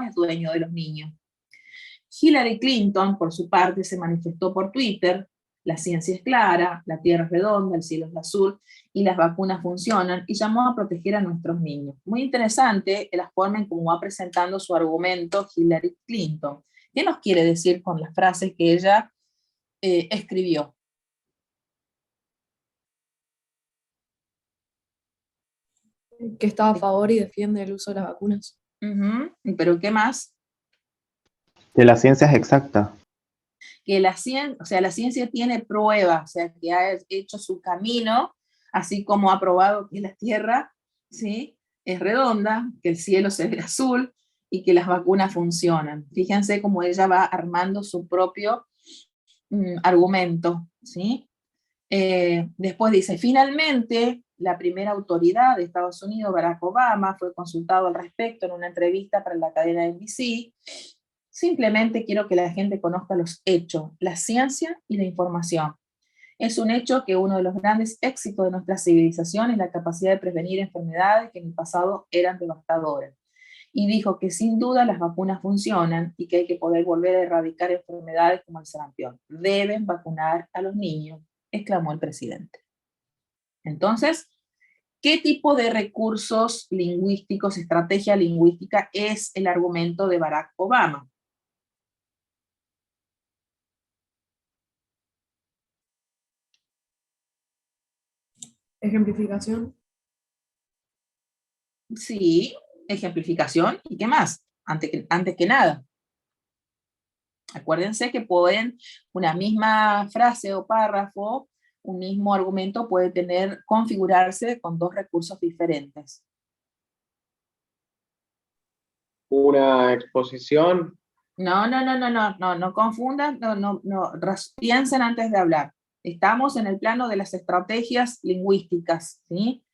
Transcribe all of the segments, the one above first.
es dueño de los niños. Hillary Clinton, por su parte, se manifestó por Twitter: la ciencia es clara, la tierra es redonda, el cielo es azul y las vacunas funcionan, y llamó a proteger a nuestros niños. Muy interesante la forma en cómo va presentando su argumento Hillary Clinton. ¿Qué nos quiere decir con las frases que ella escribió? Que está a favor y defiende el uso de las vacunas. ¿Pero qué más? Que la ciencia es exacta. Que la ciencia tiene pruebas, o sea, que ha hecho su camino, así como ha probado que la Tierra, ¿sí?, es redonda, que el cielo se ve azul y que las vacunas funcionan. Fíjense cómo ella va armando su propio argumento, ¿sí? Después dice: finalmente, la primera autoridad de Estados Unidos, Barack Obama, fue consultado al respecto en una entrevista para la cadena NBC. Simplemente quiero que la gente conozca los hechos, la ciencia y la información. Es un hecho que uno de los grandes éxitos de nuestra civilización es la capacidad de prevenir enfermedades que en el pasado eran devastadoras. Y dijo que sin duda las vacunas funcionan y que hay que poder volver a erradicar enfermedades como el sarampión. Deben vacunar a los niños, exclamó el presidente. Entonces, ¿qué tipo de recursos lingüísticos, estrategia lingüística es el argumento de Barack Obama? Ejemplificación. Sí, ejemplificación. ¿Y qué más? Antes que nada. Acuérdense que pueden, una misma frase o párrafo, un mismo argumento puede configurarse con dos recursos diferentes. Una exposición. No confundan, piensen antes de hablar. Estamos en el plano de las estrategias lingüísticas, ¿sí?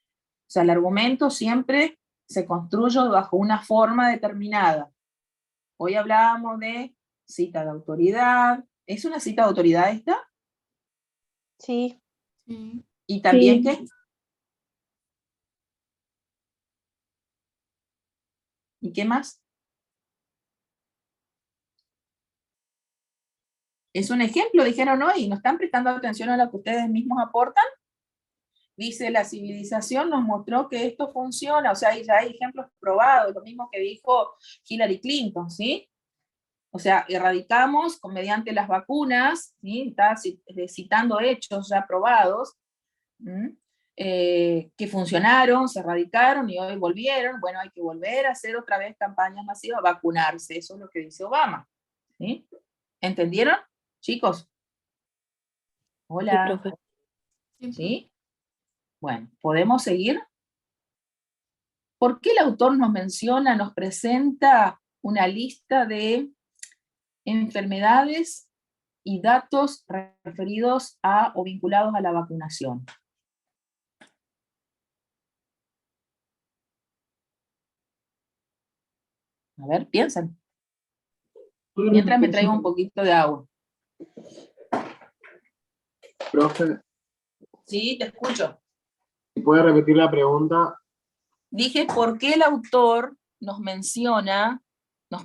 O sea, el argumento siempre se construye bajo una forma determinada. Hoy hablábamos de cita de autoridad. ¿Es una cita de autoridad esta? Sí. ¿Y también Sí. qué? ¿Y qué más? Es un ejemplo, dijeron hoy, ¿no están prestando atención a lo que ustedes mismos aportan? Dice: la civilización nos mostró que esto funciona, o sea, ya hay ejemplos probados, lo mismo que dijo Hillary Clinton, ¿sí? O sea, erradicamos mediante las vacunas, ¿sí? Está citando hechos ya probados, que funcionaron, se erradicaron y hoy volvieron. Bueno, hay que volver a hacer otra vez campañas masivas, vacunarse, eso es lo que dice Obama, ¿sí? ¿Entendieron, chicos? Hola. Sí, profe. ¿Sí? Bueno, ¿podemos seguir? ¿Por qué el autor nos presenta una lista de enfermedades y datos referidos a o vinculados a la vacunación? A ver, piensen. Mientras me traigo un poquito de agua. Profe, Sí, te escucho. ¿puede repetir la pregunta? Dije: ¿por qué el autor nos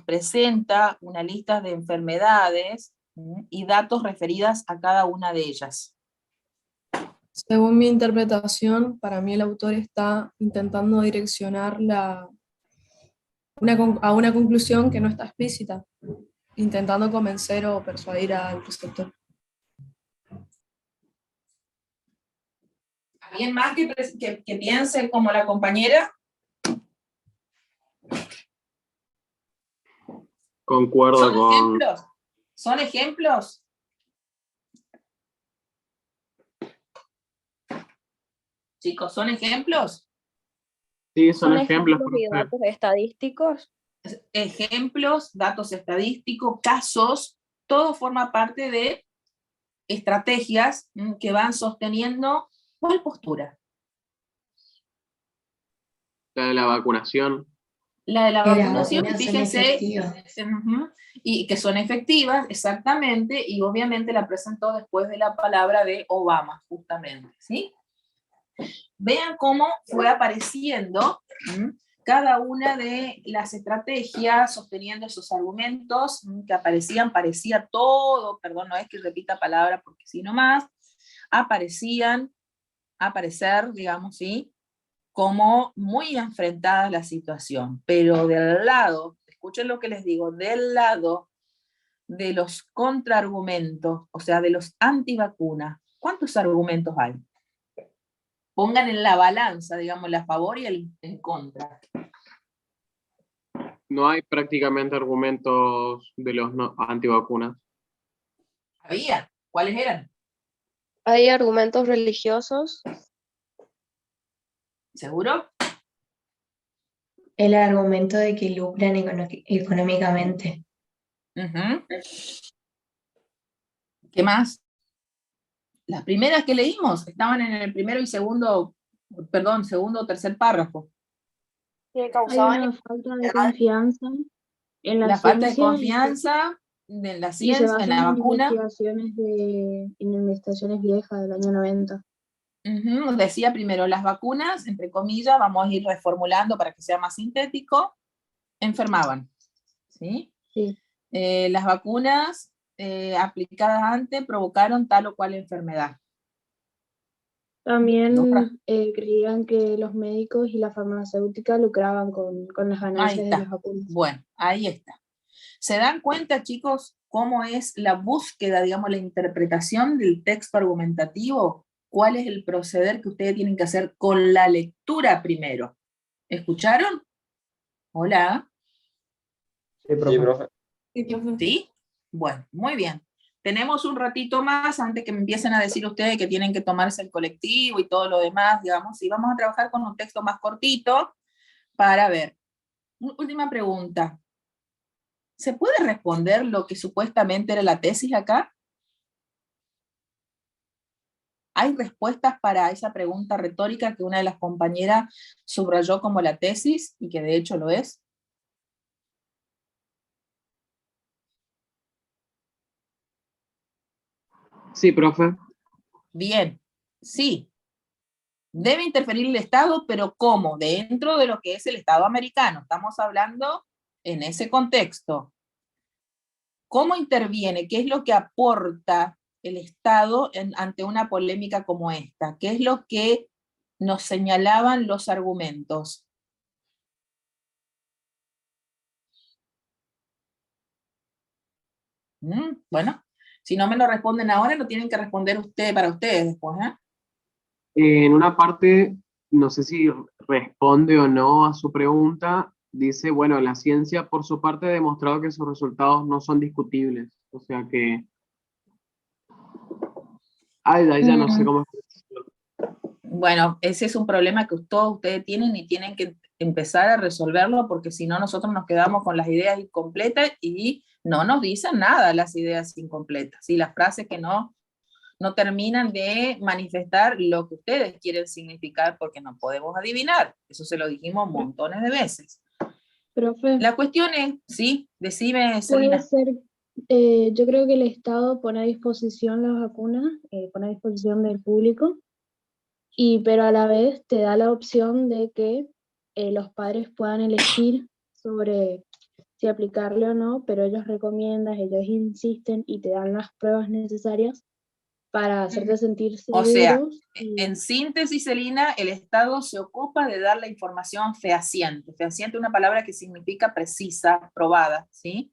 presenta una lista de enfermedades y datos referidas a cada una de ellas? Según mi interpretación, para mí el autor está intentando direccionar a una conclusión que no está explícita, intentando convencer o persuadir al receptor. ¿Alguien más que piense como la compañera? Concuerdo con... ¿Ejemplos? ¿Son ejemplos? Chicos, ¿son ejemplos? Sí, son ¿Son ejemplos, ejemplos y profe. datos estadísticos? Ejemplos, datos estadísticos, casos, todo forma parte de estrategias que van sosteniendo. ¿Cuál postura? La de la vacunación. La de la Que las vacunación, vacunas son fíjense, efectivas. y que son efectivas, exactamente, y obviamente la presentó después de la palabra de Obama, justamente, ¿sí? Vean cómo fue apareciendo cada una de las estrategias sosteniendo esos argumentos que aparecían, parecía todo, perdón, no es que repita palabra porque si no más, aparecer, digamos, ¿sí? Como muy enfrentadas la situación, pero del lado, escuchen lo que les digo, del lado de los contraargumentos, o sea, de los antivacunas, ¿cuántos argumentos hay? Pongan en la balanza, digamos, el a favor y el en contra. No hay prácticamente argumentos de los antivacunas. ¿Había? ¿Cuáles eran? Hay argumentos religiosos. ¿Seguro? El argumento de que lucran económicamente. Uh-huh. ¿Qué más? Las primeras que leímos estaban en el primero y segundo o tercer párrafo. Que Hay causaban una falta de confianza en la La falta de ciencia confianza en la y se ciencia, en basan la en vacuna. investigaciones viejas del año 90. Uh-huh. Decía primero, las vacunas, entre comillas, vamos a ir reformulando para que sea más sintético, enfermaban. ¿Sí? Sí. Las vacunas aplicadas antes provocaron tal o cual enfermedad. También creían que los médicos y la farmacéutica lucraban con las Ahí ganancias de está. las vacunas. Bueno, ahí está. ¿Se dan cuenta, chicos, cómo es la búsqueda, digamos, la interpretación del texto argumentativo? ¿Cuál es el proceder que ustedes tienen que hacer con la lectura primero? ¿Escucharon? Hola. Sí, profe. Sí, profe. ¿Sí? Bueno, muy bien. Tenemos un ratito más antes que me empiecen a decir ustedes que tienen que tomarse el colectivo y todo lo demás, digamos, y vamos a trabajar con un texto más cortito para ver. Última pregunta. ¿Se puede responder lo que supuestamente era la tesis acá? ¿Hay respuestas para esa pregunta retórica que una de las compañeras subrayó como la tesis y que de hecho lo es? Sí, profe. Bien, sí. Debe interferir el Estado, pero ¿cómo? Dentro de lo que es el Estado americano. Estamos hablando en ese contexto. ¿Cómo interviene? ¿Qué es lo que aporta el Estado ante una polémica como esta? ¿Qué es lo que nos señalaban los argumentos? Bueno, si no me lo responden ahora, lo tienen que responder para ustedes después, ¿eh? En una parte, no sé si responde o no a su pregunta, dice, bueno, la ciencia por su parte ha demostrado que sus resultados no son discutibles. O sea que... Ay, ya no sé cómo... Bueno, ese es un problema que todos ustedes tienen y tienen que empezar a resolverlo, porque si no nosotros nos quedamos con las ideas incompletas y no nos dicen nada las ideas incompletas, y las frases que no terminan de manifestar lo que ustedes quieren significar, porque no podemos adivinar. Eso se lo dijimos montones de veces. Profe, La cuestión es, sí, decime, puede Selina. ser, yo creo que el Estado pone a disposición las vacunas, pone a disposición del público, pero a la vez te da la opción de que los padres puedan elegir sobre si aplicarle o no, pero ellos recomiendan, ellos insisten y te dan las pruebas necesarias para hacerte sentir O sea, seguros. en síntesis, Selina, el Estado se ocupa de dar la información fehaciente. Fehaciente es una palabra que significa precisa, probada, ¿sí?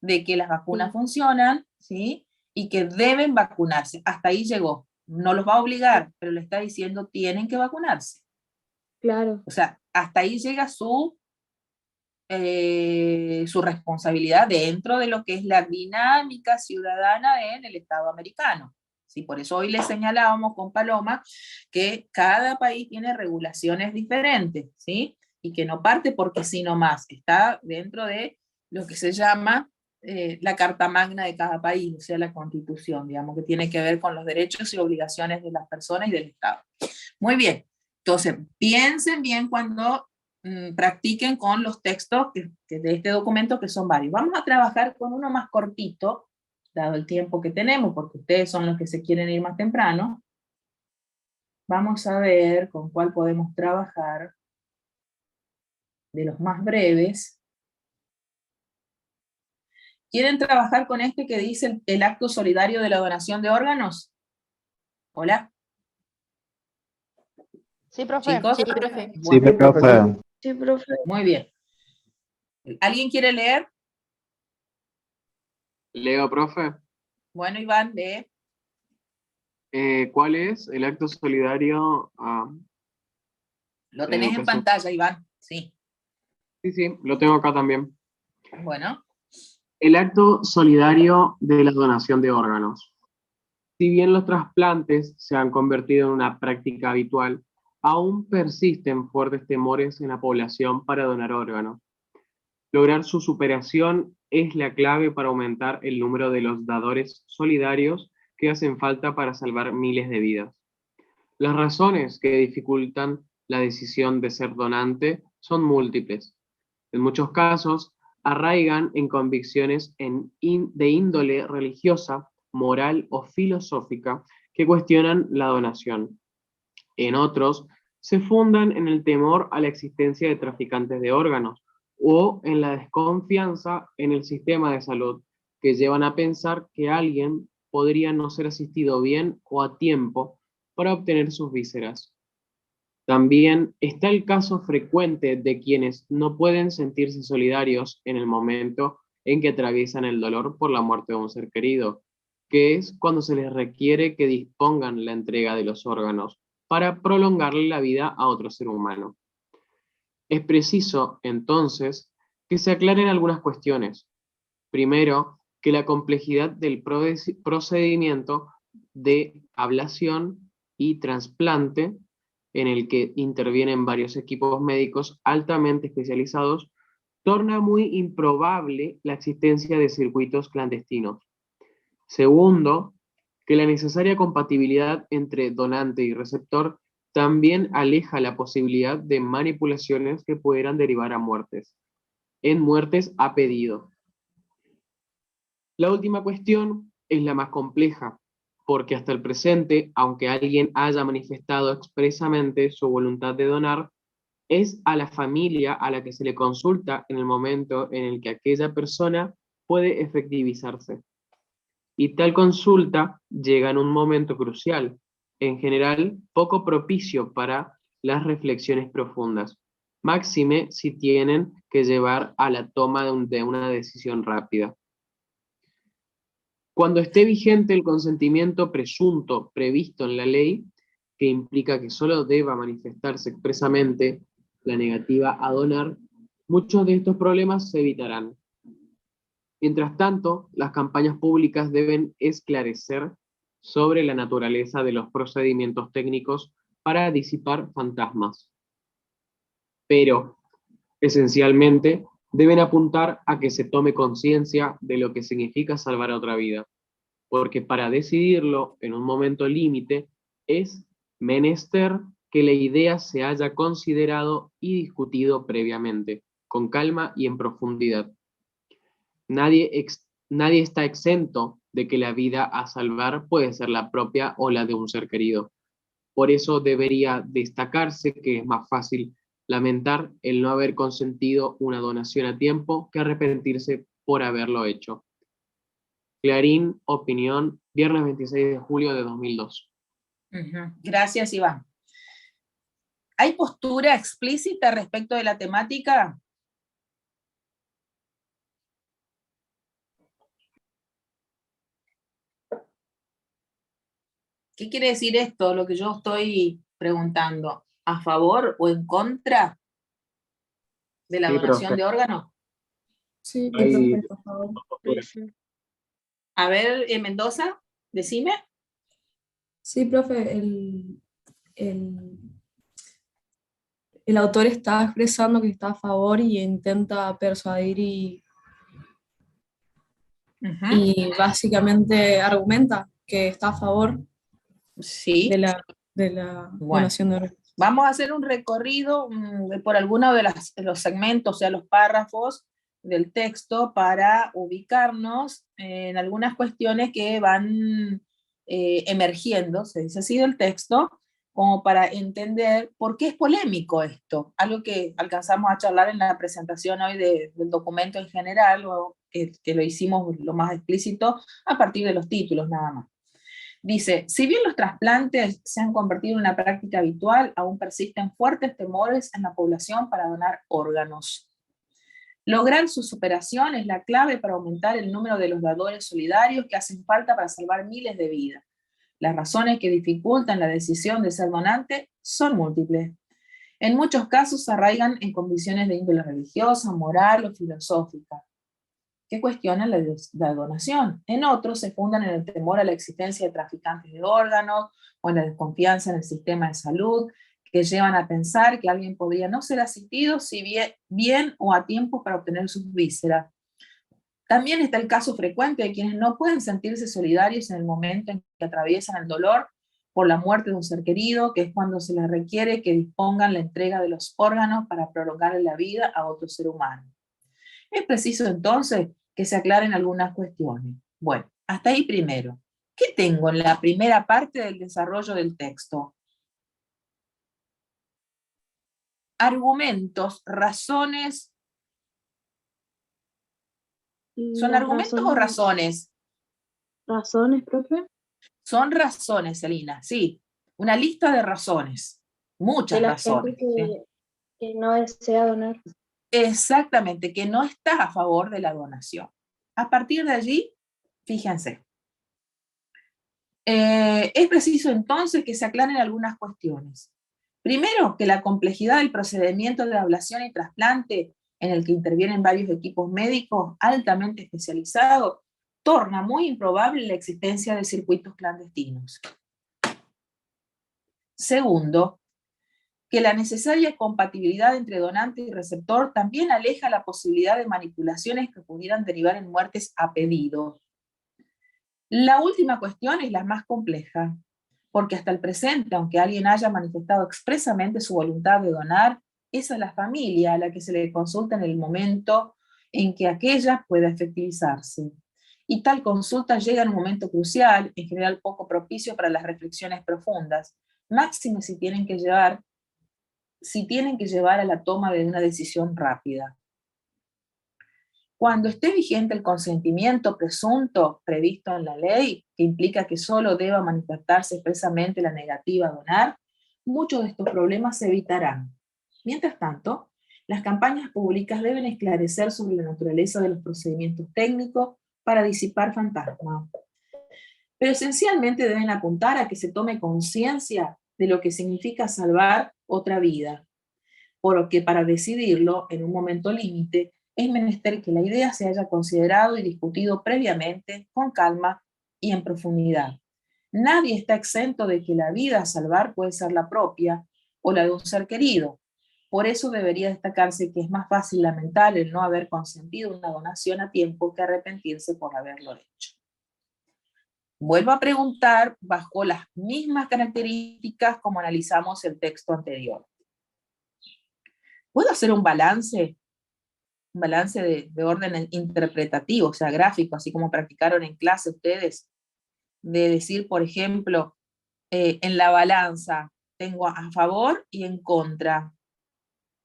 De que las vacunas funcionan, ¿sí? Y que deben vacunarse. Hasta ahí llegó. No los va a obligar, pero le está diciendo tienen que vacunarse. Claro. O sea, hasta ahí llega su responsabilidad dentro de lo que es la dinámica ciudadana en el Estado americano. Sí, por eso hoy le señalábamos con Paloma que cada país tiene regulaciones diferentes, ¿sí? Y que no parte porque sí nomás, está dentro de lo que se llama la Carta Magna de cada país, o sea, la Constitución, digamos, que tiene que ver con los derechos y obligaciones de las personas y del Estado. Muy bien, entonces piensen bien cuando practiquen con los textos que de este documento, que son varios. Vamos a trabajar con uno más cortito, dado el tiempo que tenemos, porque ustedes son los que se quieren ir más temprano. Vamos a ver con cuál podemos trabajar. de los más breves. ¿Quieren trabajar con este que dice el acto solidario de la donación de órganos? ¿Hola? Sí, profe. ¿Chicos? Sí, profe. Sí, profe. Sí, profe. Muy bien. ¿Alguien quiere leer? Leo, profe. Bueno, Iván, lee. ¿Cuál es el acto solidario a Lo la tenés en educación? pantalla, Iván. Sí. Sí, sí, lo tengo acá también. Bueno. El acto solidario de la donación de órganos. Si bien los trasplantes se han convertido en una práctica habitual, aún persisten fuertes temores en la población para donar órganos. Lograr su superación es la clave para aumentar el número de los dadores solidarios que hacen falta para salvar miles de vidas. Las razones que dificultan la decisión de ser donante son múltiples. En muchos casos, arraigan en convicciones de índole religiosa, moral o filosófica que cuestionan la donación. En otros, se fundan en el temor a la existencia de traficantes de órganos o en la desconfianza en el sistema de salud, que llevan a pensar que alguien podría no ser asistido bien o a tiempo para obtener sus vísceras. También está el caso frecuente de quienes no pueden sentirse solidarios en el momento en que atraviesan el dolor por la muerte de un ser querido, que es cuando se les requiere que dispongan la entrega de los órganos para prolongarle la vida a otro ser humano. Es preciso, entonces, que se aclaren algunas cuestiones. Primero, que la complejidad del procedimiento de ablación y trasplante, en el que intervienen varios equipos médicos altamente especializados, torna muy improbable la existencia de circuitos clandestinos. Segundo, que la necesaria compatibilidad entre donante y receptor también aleja la posibilidad de manipulaciones que pudieran derivar a muertes, en muertes a pedido. La última cuestión es la más compleja, porque hasta el presente, aunque alguien haya manifestado expresamente su voluntad de donar, es a la familia a la que se le consulta en el momento en el que aquella persona puede efectivizarse. Y tal consulta llega en un momento crucial, en general poco propicio para las reflexiones profundas, máxime si tienen que llevar a la toma de una decisión rápida. Cuando esté vigente el consentimiento presunto previsto en la ley, que implica que solo deba manifestarse expresamente la negativa a donar, muchos de estos problemas se evitarán. Mientras tanto, las campañas públicas deben esclarecer sobre la naturaleza de los procedimientos técnicos para disipar fantasmas. Pero, esencialmente, deben apuntar a que se tome conciencia de lo que significa salvar a otra vida, porque para decidirlo en un momento límite es menester que la idea se haya considerado y discutido previamente, con calma y en profundidad. Nadie está exento de que la vida a salvar puede ser la propia o la de un ser querido. Por eso debería destacarse que es más fácil lamentar el no haber consentido una donación a tiempo que arrepentirse por haberlo hecho. Clarín, Opinión, viernes 26 de julio de 2002. Gracias, Iván. ¿Hay postura explícita respecto de la temática? ¿Qué quiere decir esto, lo que yo estoy preguntando? ¿A favor o en contra de la Sí, donación profe. de órganos? Sí, Hay profe, por favor. posturas. A ver, Mendoza, decime. Sí, profe, el autor está expresando que está a favor y intenta persuadir y básicamente argumenta que está a favor Sí. de la Bueno. donación de órganos. Vamos a hacer un recorrido por algunos de los segmentos, o sea, los párrafos del texto para ubicarnos en algunas cuestiones que van emergiendo, se dice así del texto, como para entender por qué es polémico esto, algo que alcanzamos a charlar en la presentación hoy del documento en general, o que lo hicimos lo más explícito a partir de los títulos nada más. Dice, si bien los trasplantes se han convertido en una práctica habitual, aún persisten fuertes temores en la población para donar órganos. Lograr su superación es la clave para aumentar el número de los dadores solidarios que hacen falta para salvar miles de vidas. Las razones que dificultan la decisión de ser donante son múltiples. En muchos casos se arraigan en condiciones de índole religiosa, moral o filosófica, que cuestionan la donación. En otros se fundan en el temor a la existencia de traficantes de órganos o en la desconfianza en el sistema de salud, que llevan a pensar que alguien podría no ser asistido si bien o a tiempo para obtener sus vísceras. También está el caso frecuente de quienes no pueden sentirse solidarios en el momento en que atraviesan el dolor por la muerte de un ser querido, que es cuando se les requiere que dispongan la entrega de los órganos para prolongarle la vida a otro ser humano. Es preciso entonces que se aclaren algunas cuestiones. Bueno, hasta ahí primero. ¿Qué tengo en la primera parte del desarrollo del texto? Argumentos, razones. ¿Son Las argumentos o razones? Razones, profe. Son razones, Celina, sí. Una lista de razones. Muchas De la razones. gente que no desea donar. Exactamente, que no está a favor de la donación. A partir de allí, fíjense. Es preciso entonces que se aclaren algunas cuestiones. Primero, que la complejidad del procedimiento de ablación y trasplante, en el que intervienen varios equipos médicos altamente especializados, torna muy improbable la existencia de circuitos clandestinos. Segundo, que la necesaria compatibilidad entre donante y receptor también aleja la posibilidad de manipulaciones que pudieran derivar en muertes a pedido. La última cuestión es la más compleja, porque hasta el presente, aunque alguien haya manifestado expresamente su voluntad de donar, es a la familia a la que se le consulta en el momento en que aquella pueda efectivizarse. Y tal consulta llega en un momento crucial, en general poco propicio para las reflexiones profundas, máxime si tienen que llevar a la toma de una decisión rápida. Cuando esté vigente el consentimiento presunto previsto en la ley, que implica que solo deba manifestarse expresamente la negativa a donar, muchos de estos problemas se evitarán. Mientras tanto, las campañas públicas deben esclarecer sobre la naturaleza de los procedimientos técnicos para disipar fantasmas. Pero esencialmente deben apuntar a que se tome conciencia de lo que significa salvar otra vida, por lo que para decidirlo en un momento límite es menester que la idea se haya considerado y discutido previamente, con calma y en profundidad. Nadie está exento de que la vida a salvar puede ser la propia o la de un ser querido. Por eso debería destacarse que es más fácil lamentar el no haber consentido una donación a tiempo que arrepentirse por haberlo hecho. Vuelvo a preguntar bajo las mismas características como analizamos el texto anterior. ¿Puedo hacer un balance? Un balance de orden interpretativo, o sea, gráfico, así como practicaron en clase ustedes, de decir, por ejemplo, en la balanza tengo a favor y en contra.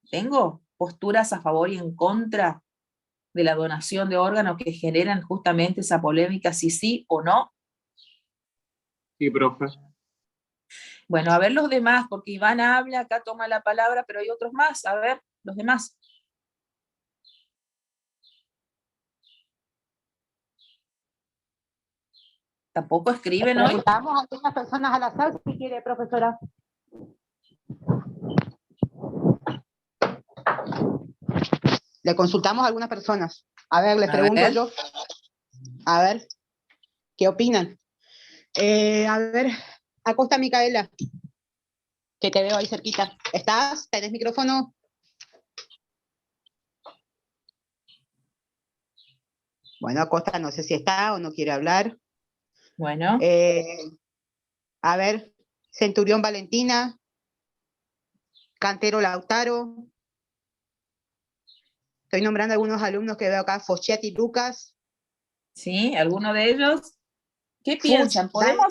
Tengo posturas a favor y en contra de la donación de órganos que generan justamente esa polémica, si sí o no. Sí, profe. Bueno, a ver los demás, porque Iván habla, acá toma la palabra, pero hay otros más. A ver, los demás. Tampoco escriben hoy. Preguntamos a algunas personas al azar si quiere, profesora. Le consultamos a algunas personas. A ver, les pregunto yo. A ver, ¿qué opinan? A ver, Acosta Micaela, que te veo ahí cerquita. ¿Estás? ¿Tenés micrófono? Bueno, Acosta, no sé si está o no quiere hablar. Bueno. A ver, Centurión Valentina, Cantero Lautaro. Estoy nombrando algunos alumnos que veo acá, Fochetti Lucas. Sí, ¿alguno de ellos? ¿Qué piensan? ¿Podemos?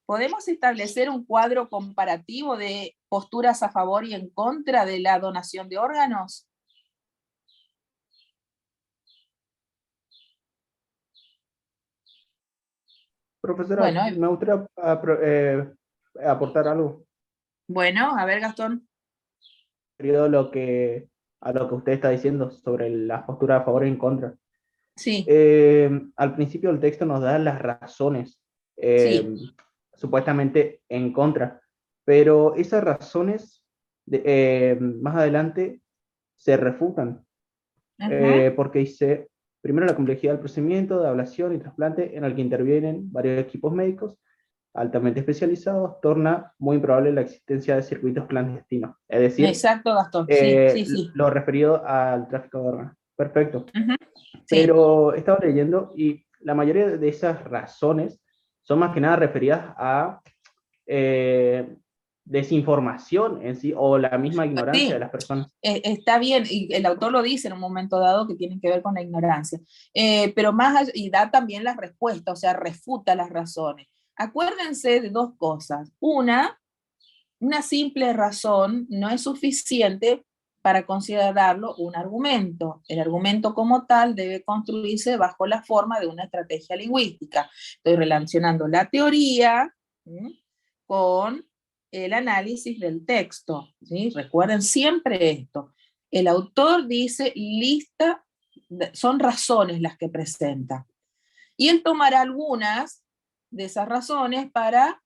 ¿Podemos establecer un cuadro comparativo de posturas a favor y en contra de la donación de órganos? Profesora, Bueno, me gustaría aportar algo. bueno, a ver, Gastón. Referido a lo que usted está diciendo sobre las posturas a favor y en contra. Sí, Al principio el texto nos da las razones, sí. supuestamente en contra, pero esas razones más adelante se refutan, Ajá. porque dice, primero la complejidad del procedimiento de ablación y trasplante en el que intervienen varios equipos médicos altamente especializados, torna muy improbable la existencia de circuitos clandestinos, es decir, Exacto, Gastón. Sí, sí, sí. lo referido al tráfico de órganos. Perfecto. Ujú. Sí. Pero estaba leyendo y la mayoría de esas razones son más que nada referidas a desinformación en sí o la misma ignorancia de Sí, las personas. está bien, y el autor lo dice en un momento dado que tienen que ver con la ignorancia, pero y da también la respuesta, o sea, refuta las razones. Acuérdense de dos cosas. Una simple razón no es suficiente para considerarlo un argumento. El argumento como tal debe construirse bajo la forma de una estrategia lingüística. Estoy relacionando la teoría con el análisis del texto, ¿sí? Recuerden siempre esto. El autor dice son razones las que presenta. Y él tomará algunas de esas razones para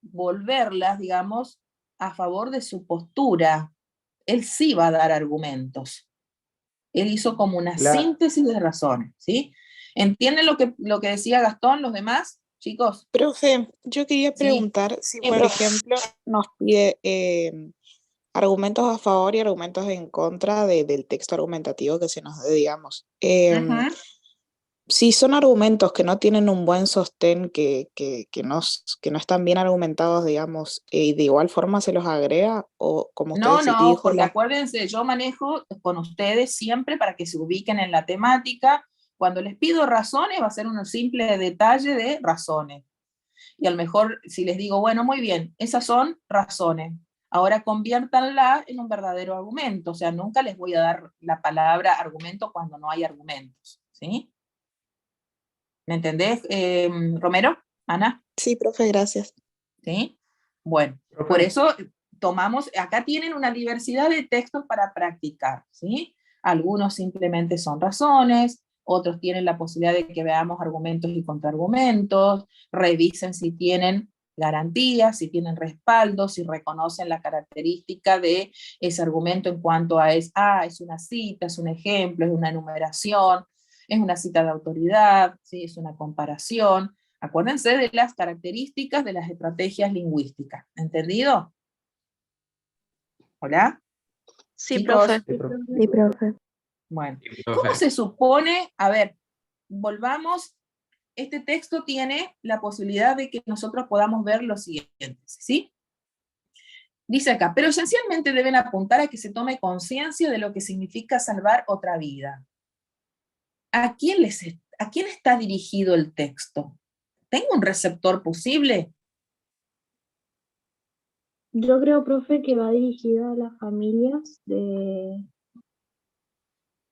volverlas, digamos, a favor de su postura. Él sí va a dar argumentos. Él hizo como una La, síntesis de razones, ¿sí? ¿Entienden lo que decía Gastón, los demás, chicos? Profe, yo quería Sí, preguntar si, sí, por profe. ejemplo, nos pide argumentos a favor y argumentos en contra del texto argumentativo que se nos dé, digamos. Ujú. Si son argumentos que no tienen un buen sostén, que no están bien argumentados, digamos, y de igual forma se los agrega, o como usted No, dijo, porque acuérdense, yo manejo con ustedes siempre para que se ubiquen en la temática. Cuando les pido razones, va a ser un simple detalle de razones. Y a lo mejor si les digo, bueno, muy bien, esas son razones. Ahora conviértanla en un verdadero argumento. O sea, nunca les voy a dar la palabra argumento cuando no hay argumentos. ¿Sí? ¿Me entendés, Romero? Ana. Sí, profe, gracias. ¿Sí? Bueno, por profe, eso tomamos, acá tienen una diversidad de textos para practicar, ¿sí? Algunos simplemente son razones, otros tienen la posibilidad de que veamos argumentos y contraargumentos, revisen si tienen garantías, si tienen respaldo, si reconocen la característica de ese argumento en cuanto a es una cita, es un ejemplo, es una enumeración, es una cita de autoridad, ¿sí? Es una comparación. Acuérdense de las características de las estrategias lingüísticas. ¿Entendido? ¿Hola? Sí, Chicos. profe. sí, profe. Sí, profe. Bueno, Sí, ¿cómo profe. se supone? A ver, volvamos. Este texto tiene la posibilidad de que nosotros podamos ver lo siguiente, ¿sí? Dice acá, pero esencialmente deben apuntar a que se tome conciencia de lo que significa salvar otra vida. ¿A quién está dirigido el texto? ¿Tengo un receptor posible? Yo creo, profe, que va dirigida a las familias de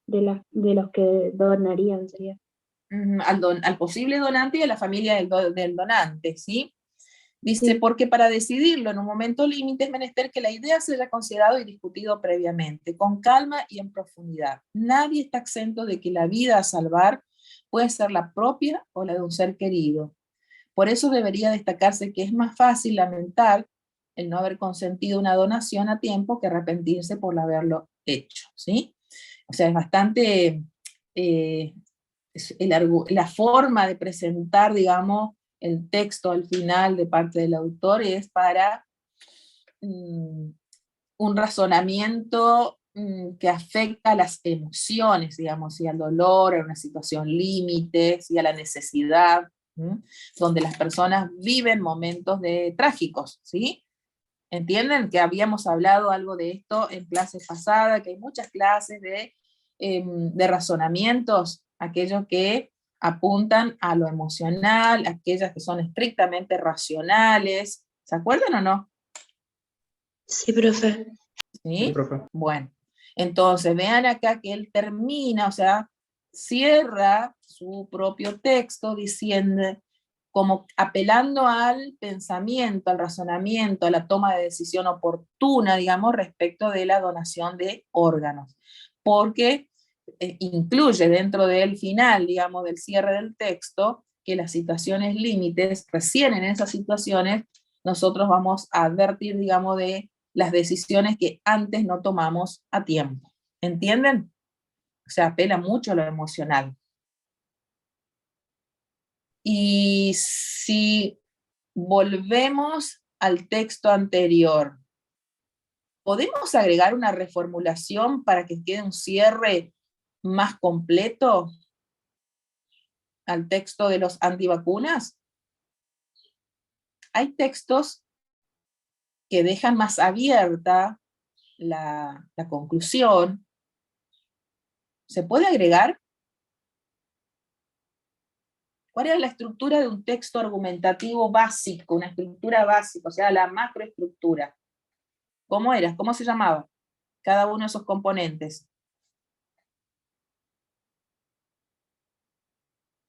los que donarían, sería. Al posible donante y a la familia del donante, ¿sí? Dice, Sí. porque para decidirlo en un momento límite es menester que la idea se haya considerado y discutido previamente, con calma y en profundidad. Nadie está exento de que la vida a salvar puede ser la propia o la de un ser querido. Por eso debería destacarse que es más fácil lamentar el no haber consentido una donación a tiempo que arrepentirse por haberlo hecho, ¿sí? O sea, es bastante... la forma de presentar, digamos, el texto al final de parte del autor es para un razonamiento que afecta a las emociones, digamos, y al dolor, a una situación límite, y a la necesidad, donde las personas viven momentos trágicos, ¿sí? ¿Entienden? Que habíamos hablado algo de esto en clases pasadas, que hay muchas clases de razonamientos, aquellos que apuntan a lo emocional, aquellas que son estrictamente racionales. ¿Se acuerdan o no? Sí, profe. ¿Sí? Sí, profe. Bueno, entonces vean acá que él termina, o sea, cierra su propio texto diciendo, como apelando al pensamiento, al razonamiento, a la toma de decisión oportuna, digamos, respecto de la donación de órganos. Porque incluye dentro del final, digamos, del cierre del texto, que las situaciones límites, recién en esas situaciones, nosotros vamos a advertir, digamos, de las decisiones que antes no tomamos a tiempo. ¿Entienden? O sea, apela mucho a lo emocional. Y si volvemos al texto anterior, ¿podemos agregar una reformulación para que quede un cierre más completo al texto de los antivacunas? Hay textos que dejan más abierta la conclusión. ¿Se puede agregar? ¿Cuál era la estructura de un texto argumentativo básico, una estructura básica, o sea, la macroestructura? ¿Cómo era? ¿Cómo se llamaba cada uno de esos componentes?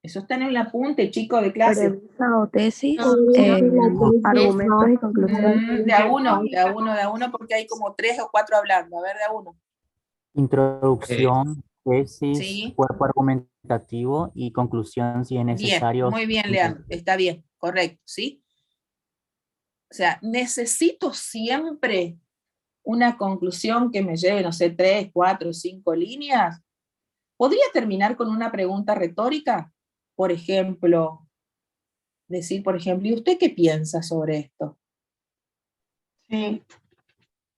Eso está en el apunte, chicos, de clase. Premisa o tesis, Podría ser la tesis, argumentos y conclusiones. De a uno, porque hay como 3 o 4 hablando. A ver, de a uno. Introducción, tesis, Sí. cuerpo argumentativo y conclusión si es Bien, necesario. muy bien, Leandro. Está bien, correcto, ¿sí? O sea, necesito siempre una conclusión que me lleve, no sé, 3, 4, 5 líneas. ¿Podría terminar con una pregunta retórica? Por ejemplo, decir, por ejemplo, ¿y usted qué piensa sobre esto? Sí.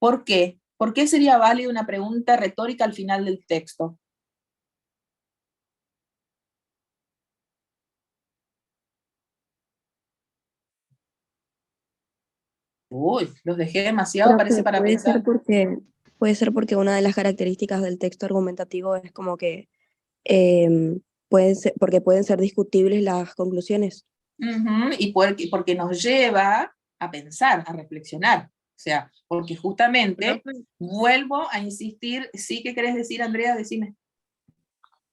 ¿Por qué? ¿Por qué sería válida una pregunta retórica al final del texto? Uy, los dejé demasiado, parece, para pensar. Puede ser porque una de las características del texto argumentativo es como que porque pueden ser discutibles las conclusiones. Y porque nos lleva a pensar, a reflexionar. O sea, porque justamente, vuelvo a insistir, ¿sí que querés decir, Andrea? Decime.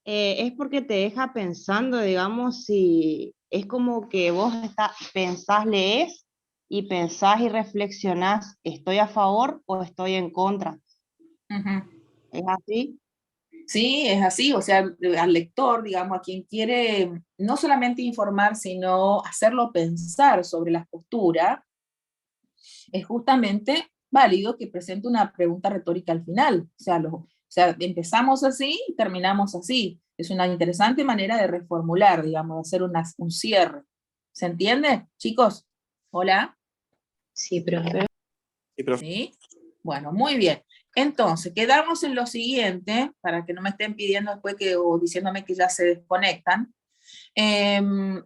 Es porque te deja pensando, digamos, si es como que vos pensás, lees y pensás y reflexionás, ¿estoy a favor o estoy en contra? ¿Es así? Sí, es así, o sea, al lector, digamos, a quien quiere no solamente informar, sino hacerlo pensar sobre la postura, es justamente válido que presente una pregunta retórica al final. O sea, empezamos así y terminamos así. Es una interesante manera de reformular, digamos, de hacer un cierre. ¿Se entiende, chicos? ¿Hola? Sí, profe. Sí, profe. ¿Sí? Bueno, muy bien. Entonces, quedamos en lo siguiente, para que no me estén pidiendo después o diciéndome que ya se desconectan. 3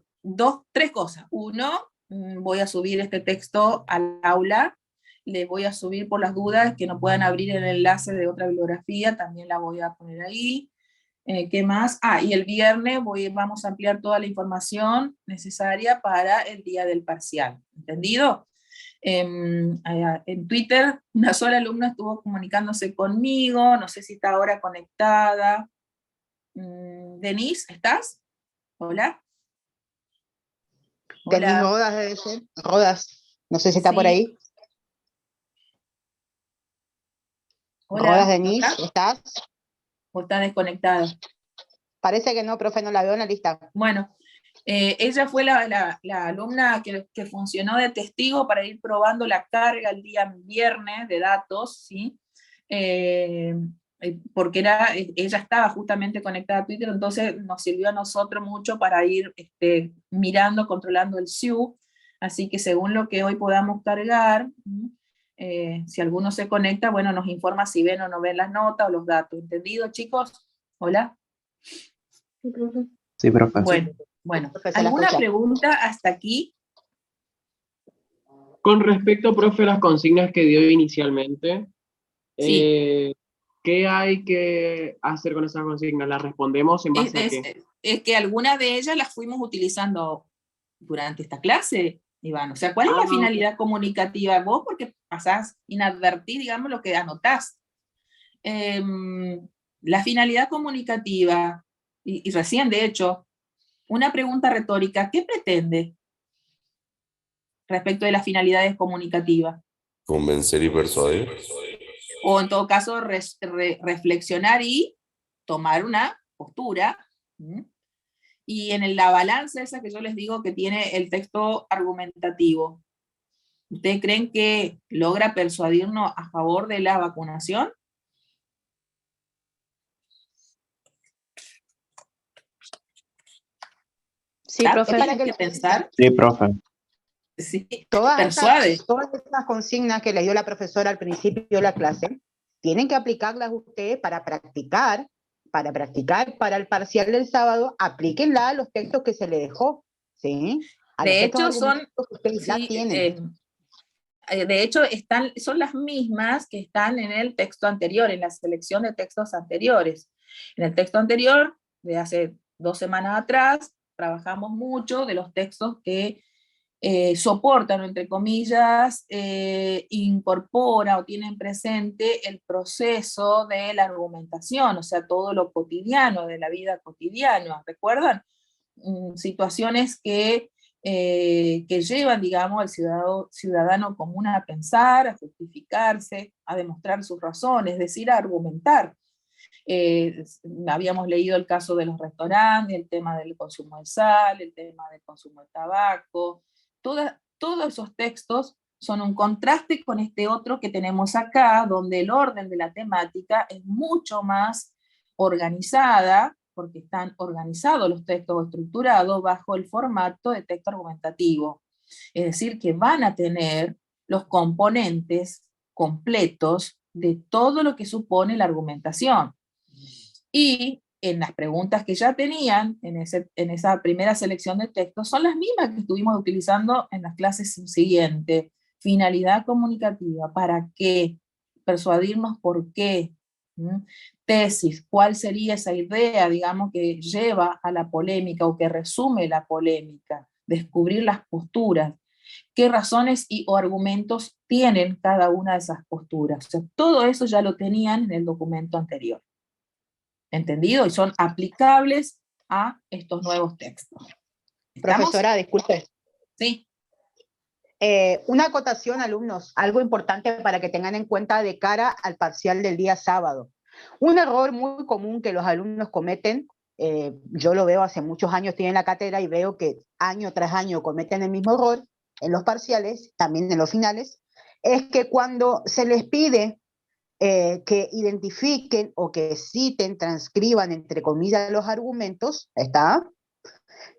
cosas. Uno, voy a subir este texto al aula, le voy a subir por las dudas que no puedan abrir el enlace de otra bibliografía, también la voy a poner ahí. ¿Qué más? Y el viernes vamos a ampliar toda la información necesaria para el día del parcial. ¿Entendido? En Twitter una sola alumna estuvo comunicándose conmigo, no sé si está ahora conectada. Denise, ¿estás? Hola. Denise Rodas debe ser. Rodas, no sé si está por Sí. ahí. Hola. Rodas, Denise, ¿estás? ¿O está desconectada? Parece que no, profe, no la veo en la lista. Bueno, ella fue la alumna que funcionó de testigo para ir probando la carga el día viernes de datos, ¿sí? Porque ella estaba justamente conectada a Twitter, entonces nos sirvió a nosotros mucho para ir mirando, controlando el SIU, así que según lo que hoy podamos cargar, si alguno se conecta, bueno, nos informa si ven o no ven las notas o los datos. ¿Entendido, chicos? ¿Hola? Sí, profe. Sí, profe. Bueno, ¿alguna pregunta hasta aquí? Con respecto, profe, a las consignas que dio inicialmente, Sí. ¿qué hay que hacer con esas consignas? ¿Las respondemos en base a qué? es que algunas de ellas las fuimos utilizando durante esta clase, Iván. O sea, ¿cuál es la finalidad comunicativa? Vos porque pasás inadvertir, digamos, lo que anotás. La finalidad comunicativa, y recién de hecho, una pregunta retórica, ¿qué pretende respecto de las finalidades comunicativas? Convencer y persuadir. O en todo caso, reflexionar y tomar una postura. Y en la balanza esa que yo les digo que tiene el texto argumentativo, ¿ustedes creen que logra persuadirnos a favor de la vacunación? Sí, profe. Para que pensar. Sí, profe. Sí, persuade. Todas estas consignas que le dio la profesora al principio de la clase, tienen que aplicarlas ustedes para practicar para el parcial del sábado, aplíquenla a los textos que se le dejó, ¿sí? De hecho, son, ustedes ya tienen. De hecho, son las mismas que están en el texto anterior, en la selección de textos anteriores. En el texto anterior, de hace 2 semanas atrás, trabajamos mucho de los textos que soportan, entre comillas, incorpora o tienen presente el proceso de la argumentación, o sea, todo lo cotidiano, de la vida cotidiana. ¿Recuerdan? Situaciones que llevan, digamos, al ciudadano común a pensar, a justificarse, a demostrar sus razones, es decir, a argumentar. Habíamos leído el caso de los restaurantes, el tema del consumo de sal, el tema del consumo de tabaco. Todos esos textos son un contraste con este otro que tenemos acá, donde el orden de la temática es mucho más organizada, porque están organizados los textos estructurados bajo el formato de texto argumentativo. Es decir, que van a tener los componentes completos de todo lo que supone la argumentación. Y en las preguntas que ya tenían en esa primera selección de textos son las mismas que estuvimos utilizando en las clases siguientes. Finalidad comunicativa, ¿para qué? Persuadirnos por qué. Tesis, ¿cuál sería esa idea, digamos, que lleva a la polémica o que resume la polémica? Descubrir las posturas. ¿Qué razones o argumentos tienen cada una de esas posturas? O sea, todo eso ya lo tenían en el documento anterior. ¿Entendido? Y son aplicables a estos nuevos textos. ¿Estamos? Profesora, disculpe. Sí. Una acotación, alumnos, algo importante para que tengan en cuenta de cara al parcial del día sábado. Un error muy común que los alumnos cometen, yo lo veo hace muchos años, estoy en la cátedra y veo que año tras año cometen el mismo error en los parciales, también en los finales, es que cuando se les pide que identifiquen o que citen, transcriban, entre comillas, los argumentos,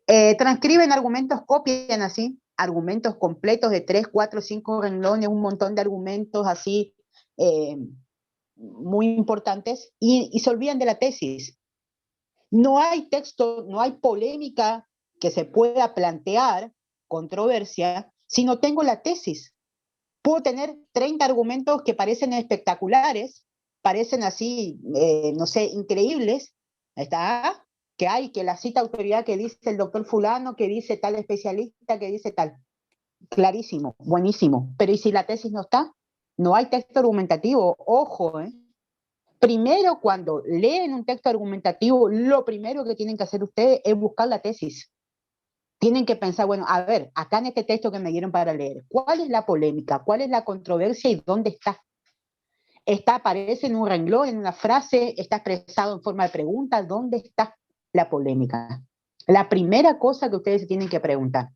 transcriben argumentos, copian así, argumentos completos de 3, 4, 5 renglones, un montón de argumentos así muy importantes, y se olvidan de la tesis. No hay texto, no hay polémica que se pueda plantear, controversia, si no tengo la tesis. Puedo tener 30 argumentos que parecen espectaculares, parecen así, no sé, increíbles, que la cita autoridad que dice el doctor fulano, que dice tal especialista, que dice tal. Clarísimo, buenísimo. Pero ¿y si la tesis no está? No hay texto argumentativo, ojo, Primero, cuando leen un texto argumentativo, lo primero que tienen que hacer ustedes es buscar la tesis. Tienen que pensar, bueno, a ver, acá en este texto que me dieron para leer, ¿cuál es la polémica? ¿Cuál es la controversia y dónde está? ¿Aparece en un renglón, en una frase? ¿Está expresado en forma de pregunta? ¿Dónde está la polémica? La primera cosa que ustedes se tienen que preguntar.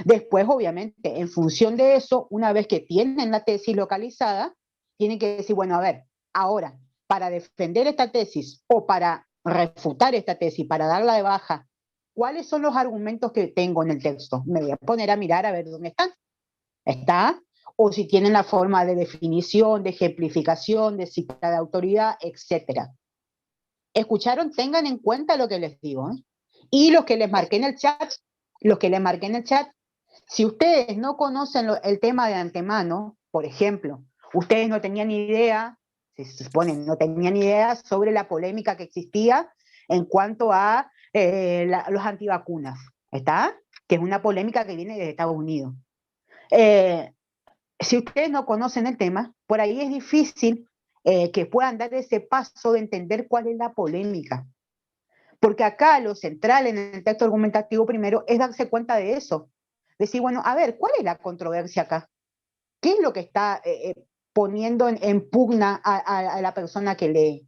Después, obviamente, en función de eso, una vez que tienen la tesis localizada, tienen que decir, bueno, a ver, ahora, para defender esta tesis o para refutar esta tesis, para darla de baja, ¿cuáles son los argumentos que tengo en el texto? Me voy a poner a mirar a ver dónde están. ¿Está? O si tienen la forma de definición, de ejemplificación, de cita de autoridad, etc. ¿Escucharon? Tengan en cuenta lo que les digo. Y los que les marqué en el chat, si ustedes no conocen el tema de antemano, por ejemplo, ustedes no tenían ni idea, se supone, no tenían idea sobre la polémica que existía en cuanto a los antivacunas, ¿está? Que es una polémica que viene de Estados Unidos. Si ustedes no conocen el tema, por ahí es difícil que puedan dar ese paso de entender cuál es la polémica. Porque acá lo central en el texto argumentativo primero es darse cuenta de eso. Decir, bueno, a ver, ¿cuál es la controversia acá? ¿Qué es lo que está poniendo en pugna a la persona que lee?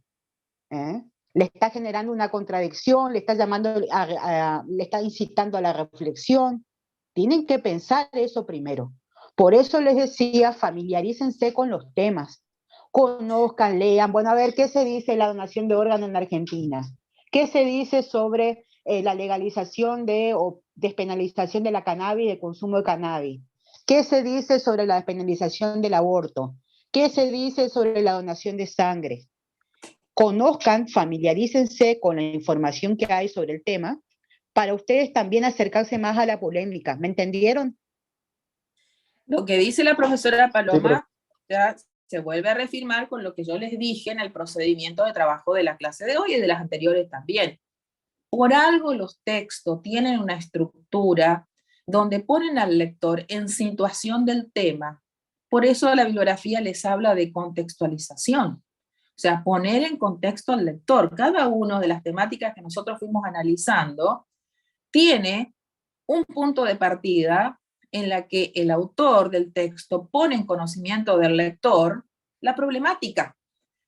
Le está generando una contradicción, le está llamando, le está incitando a la reflexión. Tienen que pensar eso primero. Por eso les decía, familiarícense con los temas, conozcan, lean, bueno, a ver, ¿qué se dice de la donación de órganos en Argentina? ¿Qué se dice sobre la legalización o despenalización de la cannabis, del consumo de cannabis? ¿Qué se dice sobre la despenalización del aborto? ¿Qué se dice sobre la donación de sangre? Conozcan, familiarícense con la información que hay sobre el tema, para ustedes también acercarse más a la polémica. ¿Me entendieron? Lo que dice la profesora Paloma ya se vuelve a reafirmar con lo que yo les dije en el procedimiento de trabajo de la clase de hoy y de las anteriores también. Por algo los textos tienen una estructura donde ponen al lector en situación del tema. Por eso la bibliografía les habla de contextualización. O sea, poner en contexto al lector. Cada una de las temáticas que nosotros fuimos analizando tiene un punto de partida en la que el autor del texto pone en conocimiento del lector la problemática.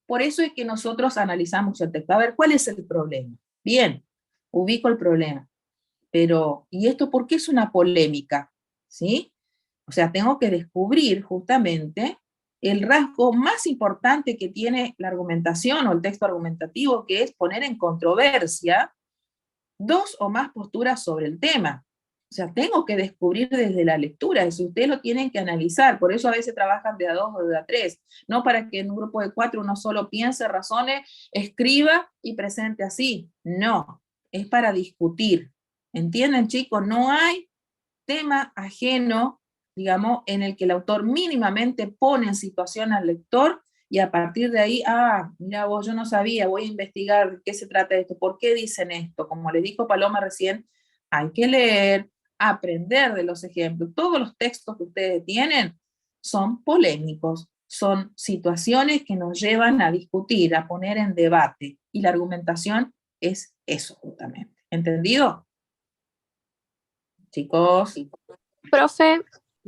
Por eso es que nosotros analizamos el texto. A ver, ¿cuál es el problema? Bien, ubico el problema. Pero, ¿y esto por qué es una polémica? ¿Sí? O sea, tengo que descubrir justamente el rasgo más importante que tiene la argumentación o el texto argumentativo, que es poner en controversia dos o más posturas sobre el tema. O sea, tengo que descubrir desde la lectura, eso ustedes lo tienen que analizar, por eso a veces trabajan de a dos o de a tres, no para que en un grupo de cuatro uno solo piense, razone, escriba y presente así. No, es para discutir. ¿Entienden, chicos? No hay tema ajeno, digamos, en el que el autor mínimamente pone en situación al lector y a partir de ahí, mira vos, yo no sabía, voy a investigar de qué se trata esto, por qué dicen esto. Como les dijo Paloma recién, hay que leer, aprender de los ejemplos. Todos los textos que ustedes tienen son polémicos, son situaciones que nos llevan a discutir, a poner en debate, y la argumentación es eso justamente. ¿Entendido? Chicos. Profe,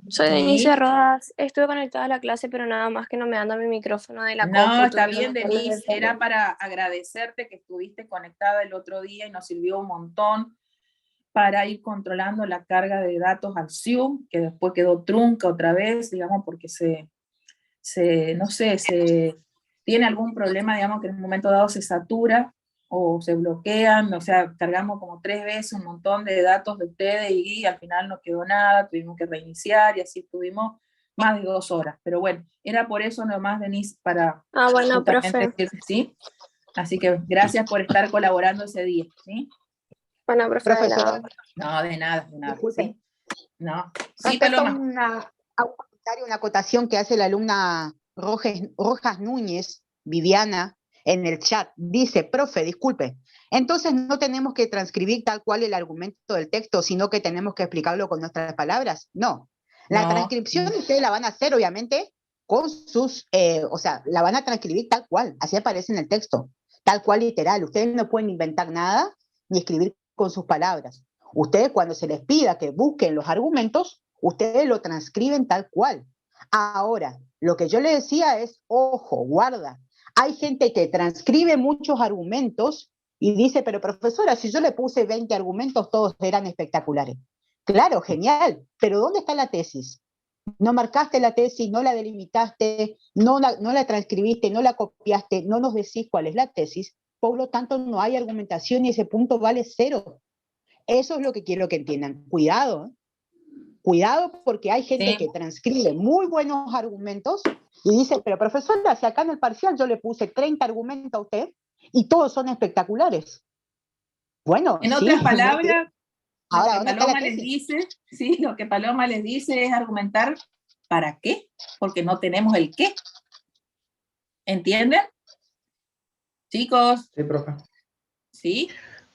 soy Sí. Denise Rodas. Estuve conectada a la clase, pero nada más que no me anda mi micrófono de la No, compu. está tuve bien, una Denise. tarde. Era para agradecerte que estuviste conectada el otro día y nos sirvió un montón para ir controlando la carga de datos al Zoom, que después quedó trunca otra vez, digamos, porque no sé, se tiene algún problema, digamos, que en un momento dado se satura o se bloquean, o sea, cargamos como 3 veces un montón de datos de ustedes y al final no quedó nada, tuvimos que reiniciar y así estuvimos más de 2 horas. Pero bueno, era por eso nomás, Denise, para Bueno, justamente profe. decirte sí. Así que gracias por estar colaborando ese día, ¿sí? Bueno, profe, de Profesora, nada. No, de nada, disculpe. ¿sí? No. Sí, Respecto a Paloma. un comentario, una acotación que hace la alumna Rojas Núñez, Viviana, en el chat, dice, profe, disculpe, entonces no tenemos que transcribir tal cual el argumento del texto, sino que tenemos que explicarlo con nuestras palabras. No, la transcripción ustedes la van a hacer, obviamente, con sus, o sea, la van a transcribir tal cual, así aparece en el texto, tal cual literal. Ustedes no pueden inventar nada ni escribir con sus palabras. Ustedes cuando se les pida que busquen los argumentos, ustedes lo transcriben tal cual. Ahora, lo que yo le decía es, ojo, guarda, hay gente que transcribe muchos argumentos y dice, pero profesora, si yo le puse 20 argumentos, todos eran espectaculares. Claro, genial, pero ¿dónde está la tesis? No marcaste la tesis, no la delimitaste, no la transcribiste, no la copiaste, no nos decís cuál es la tesis, por lo tanto no hay argumentación y ese punto vale 0. Eso es lo que quiero que entiendan. Cuidado, ¿eh? Cuidado porque hay gente que transcribe muy buenos argumentos y dice, pero profesora, si acá en el parcial yo le puse 30 argumentos a usted y todos son espectaculares. Bueno, en sí, otras palabras, ahora, lo que Paloma les dice, sí, lo que Paloma les dice es argumentar ¿para qué? Porque no tenemos el qué. ¿Entienden? Chicos. Sí, profe. ¿Sí?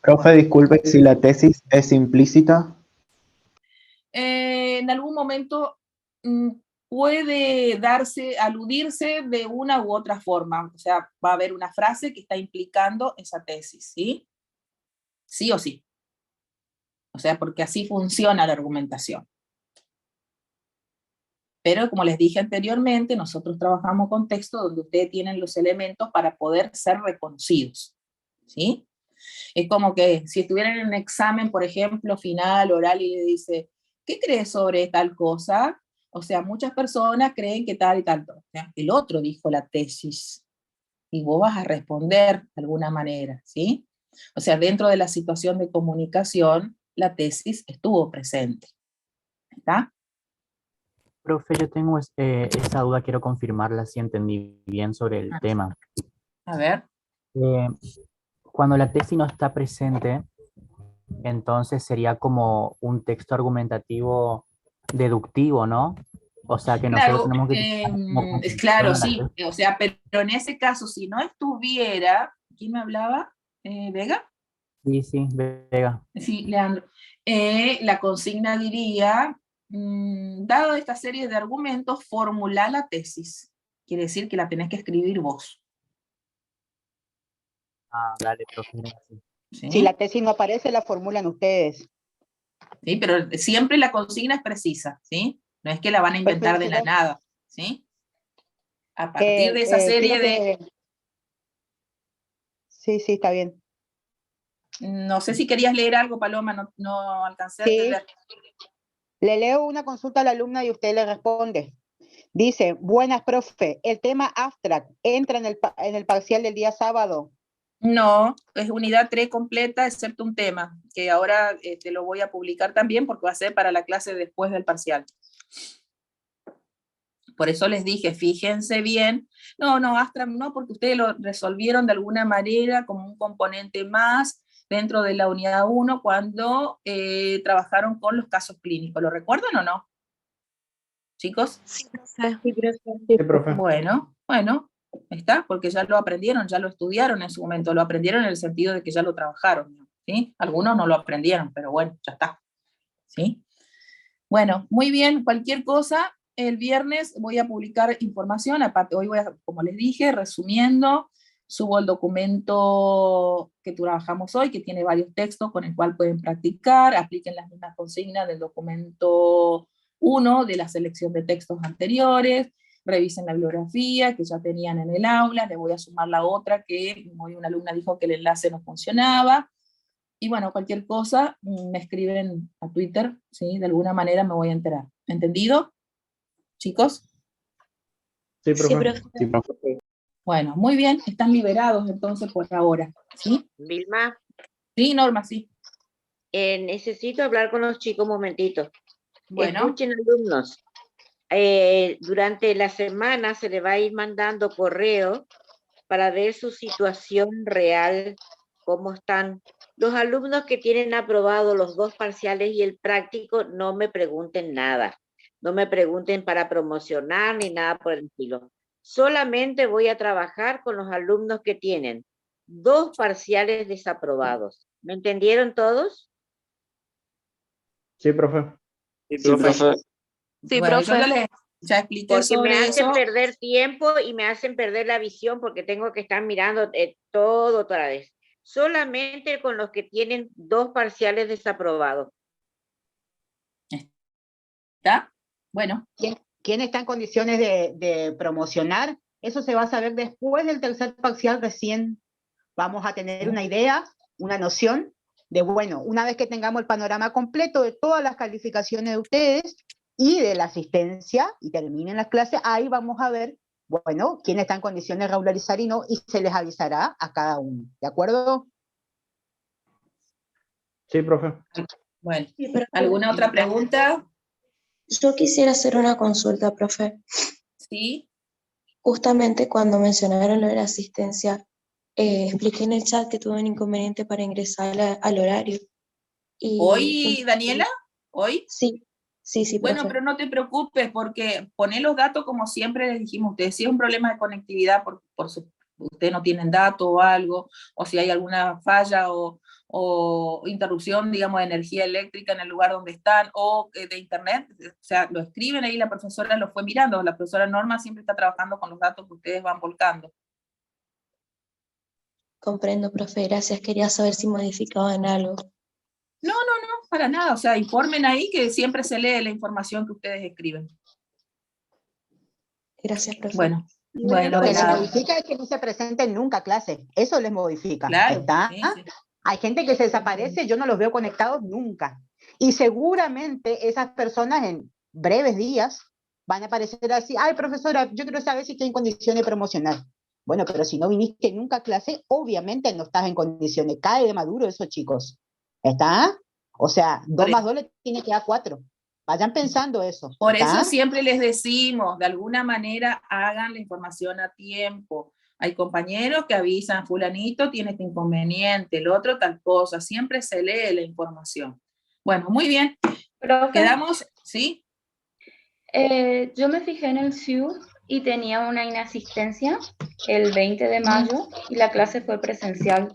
Profe, disculpe si la tesis es implícita. En algún momento puede aludirse de una u otra forma, o sea, va a haber una frase que está implicando esa tesis, ¿sí? Sí o sí. O sea, porque así funciona la argumentación. Pero como les dije anteriormente, nosotros trabajamos con textos donde ustedes tienen los elementos para poder ser reconocidos, ¿sí? Es como que si estuvieran en un examen, por ejemplo, final, oral, y le dice, ¿qué crees sobre tal cosa? O sea, muchas personas creen que tal y tal. O sea, el otro dijo la tesis, y vos vas a responder de alguna manera, ¿sí? O sea, dentro de la situación de comunicación, la tesis estuvo presente, ¿está? Profe, yo tengo esa duda, quiero confirmarla si entendí bien sobre el tema. A ver. Cuando la tesis no está presente, entonces sería como un texto argumentativo deductivo, ¿no? O sea, que nosotros Claro, tenemos que... es claro, sí, o sea, pero en ese caso, si no estuviera, ¿quién me hablaba? ¿Vega? Sí, sí, Vega. Sí, Leandro. La consigna diría, dado esta serie de argumentos, formula la tesis. Quiere decir que la tenés que escribir vos. Ah, dale, profe. ¿Sí? Si la tesis no aparece, la formulan ustedes. Sí, pero siempre la consigna es precisa, ¿sí? No es que la van a inventar de la nada, ¿sí? A partir de esa serie de... Sí, sí, está bien. No sé si querías leer algo, Paloma, no alcancé a entender. Le leo una consulta a la alumna y usted le responde. Dice, buenas, profe, ¿el tema abstract entra en el parcial del día sábado? No, es unidad 3 completa, excepto un tema, que ahora lo voy a publicar también porque va a ser para la clase después del parcial. Por eso les dije, fíjense bien. No, abstract no, porque ustedes lo resolvieron de alguna manera como un componente más dentro de la unidad 1 cuando trabajaron con los casos clínicos. ¿Lo recuerdan o no? ¿Chicos? Sí, profe. Sí, profe. Bueno, está, porque ya lo aprendieron, ya lo estudiaron en su momento, lo aprendieron en el sentido de que ya lo trabajaron, ¿sí? Algunos no lo aprendieron, pero bueno, ya está, ¿sí? Bueno, muy bien, cualquier cosa, el viernes voy a publicar información, aparte hoy voy a, como les dije, resumiendo, subo el documento que trabajamos hoy, que tiene varios textos con el cual pueden practicar, apliquen las mismas consignas del documento 1 de la selección de textos anteriores, revisen la bibliografía que ya tenían en el aula, le voy a sumar la otra que hoy una alumna dijo que el enlace no funcionaba, y bueno, cualquier cosa me escriben a Twitter, ¿sí? De alguna manera me voy a enterar. ¿Entendido, chicos? Sí, profe. Sí, profe. Bueno, muy bien, están liberados entonces por ahora, ¿sí? Vilma. Sí, Norma, sí. Necesito hablar con los chicos un momentito. Bueno. Escuchen, alumnos. Durante la semana se le va a ir mandando correo para ver su situación real, cómo están. Los alumnos que tienen aprobado los 2 parciales y el práctico, no me pregunten nada. No me pregunten para promocionar ni nada por el estilo. Solamente voy a trabajar con los alumnos que tienen 2 parciales desaprobados. ¿Me entendieron todos? Sí, profe. Sí, profe. Sí, Bueno, profe. ya expliqué Porque sobre me hacen eso. perder tiempo y me hacen perder la visión porque tengo que estar mirando todo otra vez. Solamente con los que tienen 2 parciales desaprobados. ¿Está? Bueno. ¿Quién está en condiciones de promocionar? Eso se va a saber después del tercer parcial recién. Vamos a tener una idea, una noción de, bueno, una vez que tengamos el panorama completo de todas las calificaciones de ustedes y de la asistencia, y terminen las clases, ahí vamos a ver, bueno, quién está en condiciones de regularizar y no, y se les avisará a cada uno. ¿De acuerdo? Sí, profe. Bueno, ¿alguna otra pregunta? Yo quisiera hacer una consulta, profe. Sí. Justamente cuando mencionaron lo de la asistencia, expliqué en el chat que tuve un inconveniente para ingresar al horario. ¿Hoy, Daniela? ¿Hoy? Sí, Bueno, profe. pero no te preocupes porque poné los datos como siempre les dijimos a ustedes. Si es un problema de conectividad, ustedes no tienen datos o algo, o si hay alguna falla o o interrupción, digamos, de energía eléctrica en el lugar donde están, o de internet, o sea, lo escriben ahí, la profesora lo fue mirando, la profesora Norma siempre está trabajando con los datos que ustedes van volcando. Comprendo, profe, gracias. Quería saber si modificaban algo. No, para nada, o sea, informen ahí que siempre se lee la información que ustedes escriben. Gracias, profe. Bueno, Lo de que les nada. modifica es que no se presenten nunca a clase. Eso les modifica. Claro, ¿Está? sí, sí. Hay gente que se desaparece, yo no los veo conectados nunca. Y seguramente esas personas en breves días van a aparecer así, ay, profesora, yo quiero saber si estoy en condiciones de promocionar. Bueno, pero si no viniste nunca a clase, obviamente no estás en condiciones. Cae de maduro esos chicos. ¿Está? O sea, 2 más 2 le tiene que dar 4. Vayan pensando eso. Por ¿está? eso siempre les decimos, de alguna manera hagan la información a tiempo. Hay compañeros que avisan, fulanito tiene este inconveniente, el otro tal cosa, siempre se lee la información. Bueno, muy bien. Profe, Quedamos, ¿sí? Yo me fijé en el SIU y tenía una inasistencia el 20 de mayo y la clase fue presencial.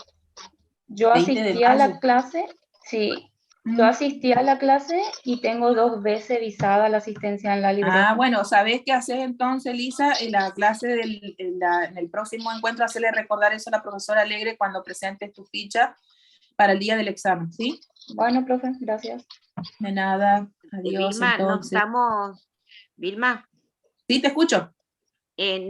Yo 20 de asistí a la mayo. clase, sí, yo asistí a la clase y tengo 2 veces visada la asistencia en la libreta. Ah, bueno, ¿sabés qué haces entonces, Lisa? En la clase en el próximo encuentro, hacerle recordar eso a la profesora Alegre cuando presentes tu ficha para el día del examen, ¿sí? Bueno, profe, gracias. De nada, adiós Vilma, no entonces. estamos, Vilma. Sí, te escucho.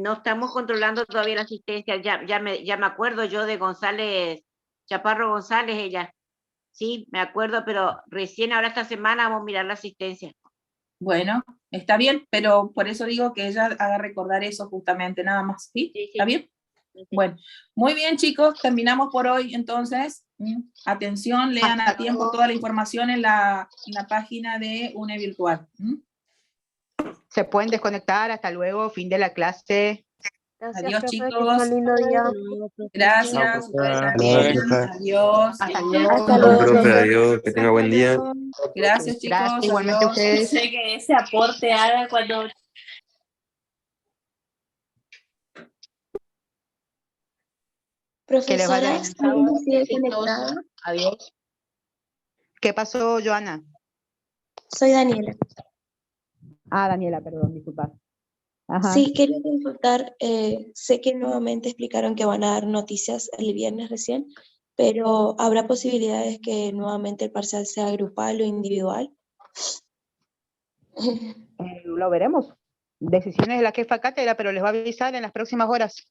No estamos controlando todavía la asistencia, ya me acuerdo yo de González, Chaparro González, ella. Sí, me acuerdo, pero recién ahora esta semana vamos a mirar la asistencia. Bueno, está bien, pero por eso digo que ella haga recordar eso justamente, nada más, ¿sí? ¿Está bien? Bueno, muy bien, chicos, terminamos por hoy, entonces, atención, lean a tiempo toda la información en la página de UNE Virtual. Se pueden desconectar, hasta luego, fin de la clase. Adiós, profe, que chicos. tenga un lindo día. Gracias, Chao, ustedes profesora. también. Profe. Adiós. Hasta luego. Hasta luego, Profe, profe. adiós, que tenga buen día. Gracias, chicos. Gracias, igualmente a Adiós. ustedes. Sé que ese aporte haga cuando Que les vaya Profesora, bien el sábado. ¿alguien sigue Besitos. conectada? Adiós. ¿Qué pasó, Joana? Soy Daniela. Ah, Daniela, perdón, disculpa. Ajá. Sí, quería consultar, sé que nuevamente explicaron que van a dar noticias el viernes recién, pero ¿habrá posibilidades que nuevamente el parcial sea grupal o individual? Lo veremos. Decisiones de la jefa cátedra, pero les va a avisar en las próximas horas.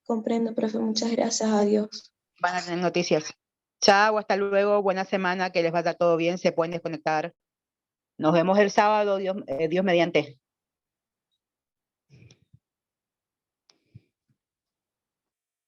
Comprendo, profe, muchas gracias, adiós. Van a tener noticias. Chao, hasta luego, buena semana, que les vaya todo bien, se pueden desconectar. Nos vemos el sábado, Dios mediante.